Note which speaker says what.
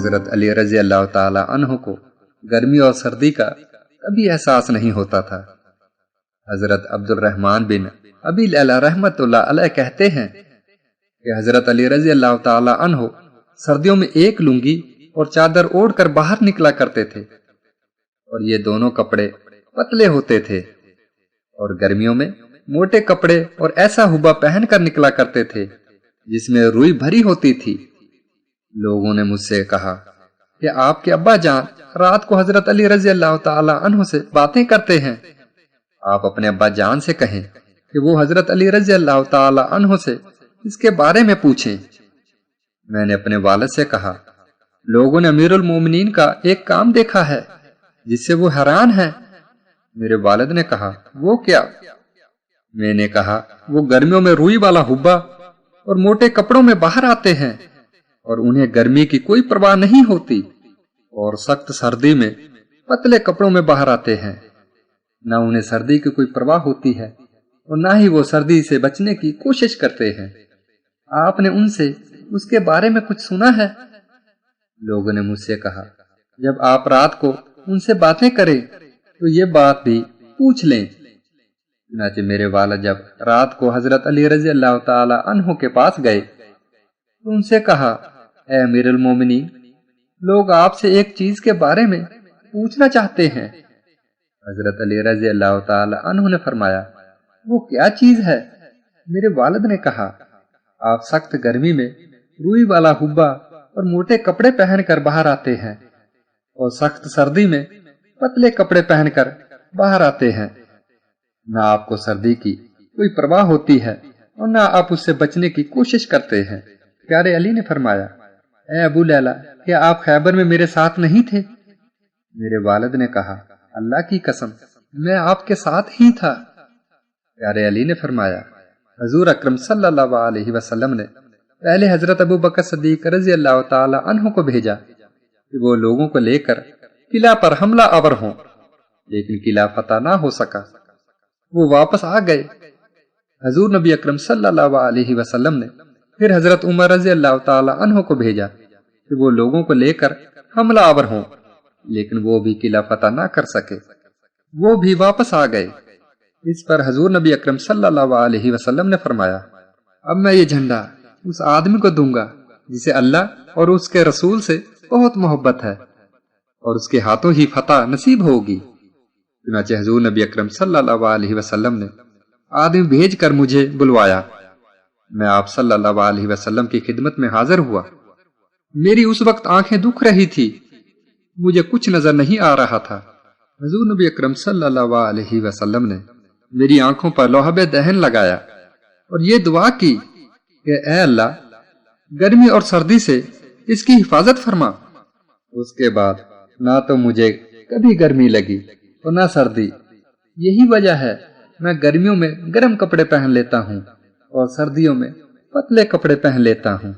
Speaker 1: حضرت علی رضی اللہ تعالی عنہ کو گرمی اور سردی کا کبھی احساس نہیں ہوتا تھا۔ حضرت عبد الرحمن بن ابی لیلہ رحمۃ اللہ علیہ کہتے ہیں کہ حضرت علی رضی اللہ تعالی عنہ سردیوں میں ایک لنگی اور چادر اوڑھ کر باہر نکلا کرتے تھے، اور یہ دونوں کپڑے پتلے ہوتے تھے، اور گرمیوں میں موٹے کپڑے اور ایسا ہبا پہن کر نکلا کرتے تھے جس میں روئی بھری ہوتی تھی۔ لوگوں نے مجھ سے کہا کہ آپ کے ابا جان رات کو حضرت علی رضی اللہ تعالی عنہ سے باتیں کرتے ہیں، آپ اپنے ابا جان سے کہیں کہ وہ حضرت علی رضی اللہ تعالی عنہ سے اس کے بارے میں پوچھیں۔ میں نے اپنے والد سے کہا، لوگوں نے امیر المومنین کا ایک کام دیکھا ہے جس سے وہ حیران ہیں۔ میرے والد نے کہا، وہ کیا؟ میں نے کہا، وہ گرمیوں میں روئی والا ہبا اور موٹے کپڑوں میں باہر آتے ہیں اور انہیں گرمی کی کوئی پرواہ نہیں ہوتی، اور سخت سردی میں پتلے کپڑوں میں باہر آتے ہیں۔ نہ انہیں سردی کی کوئی پرواہ ہوتی ہے اور نہ ہی وہ سردی سے بچنے کی کوشش کرتے ہیں۔ آپ نے ان سے اس کے بارے میں کچھ سنا ہے؟ لوگوں نے مجھ سے کہا، جب آپ رات کو ان سے باتیں کریں تو یہ بات بھی پوچھ لیں۔ چنانچہ میرے والد جب رات کو حضرت علی رضی اللہ تعالی عنہ کے پاس گئے تو ان سے کہا، اے امیر المومنین، لوگ آپ سے ایک چیز کے بارے میں پوچھنا چاہتے ہیں۔ حضرت علی رضی اللہ تعالی عنہ نے فرمایا، وہ کیا چیز ہے؟ میرے والد نے کہا، آپ سخت گرمی میں روئی والا ہبا اور موٹے کپڑے پہن کر باہر آتے ہیں، اور سخت سردی میں پتلے کپڑے پہن کر باہر آتے ہیں۔ نہ آپ کو سردی کی کوئی پرواہ ہوتی ہے اور نہ آپ اس سے بچنے کی کوشش کرتے ہیں۔ پیارے علی نے فرمایا، اے ابو لیلہ، کیا آپ خیبر میں میرے ساتھ نہیں تھے؟ میرے والد نے کہا، اللہ کی قسم، میں آپ کے ساتھ ہی تھا۔ پیارے علی نے فرمایا، حضور اکرم صلی اللہ علیہ وسلم نے پہلے حضرت ابو بکر صدیق رضی اللہ تعالی عنہ کو بھیجا کہ وہ لوگوں کو لے کر قلعہ پر حملہ آور ہوں، لیکن قلعہ فتح نہ ہو سکا۔ وہ واپس آ گئے۔ حضور نبی اکرم صلی اللہ علیہ وسلم نے پھر حضرت عمر رضی اللہ تعالی عنہ کو بھیجا کہ وہ لوگوں کو لے کر حملہ آور ہوں، لیکن وہ بھی قلعہ فتح نہ کر سکے۔ وہ بھی واپس آ گئے۔ اس پر حضور نبی اکرم صلی اللہ علیہ وسلم نے فرمایا، اب میں یہ جھنڈا اس آدمی کو دوں گا جسے اللہ اور اس کے رسول سے بہت محبت ہے، اور اس کے ہاتھوں ہی فتح نصیب ہوگی۔ چنانچہ حضور نبی اکرم صلی اللہ علیہ وسلم نے آدمی بھیج کر مجھے بلوایا۔ میں آپ صلی اللہ علیہ وسلم کی خدمت میں حاضر ہوا۔ میری اس وقت آنکھیں دکھ رہی تھی، مجھے کچھ نظر نہیں آ رہا تھا۔ حضور نبی اکرم صلی اللہ علیہ وسلم نے میری آنکھوں پر لوہب دہن لگایا اور یہ دعا کی کہ اے اللہ، گرمی اور سردی سے اس کی حفاظت فرما۔ اس کے بعد نہ تو مجھے کبھی گرمی لگی اور نہ سردی۔ یہی وجہ ہے میں گرمیوں میں گرم کپڑے پہن لیتا ہوں اور سردیوں میں پتلے کپڑے پہن لیتا ہوں۔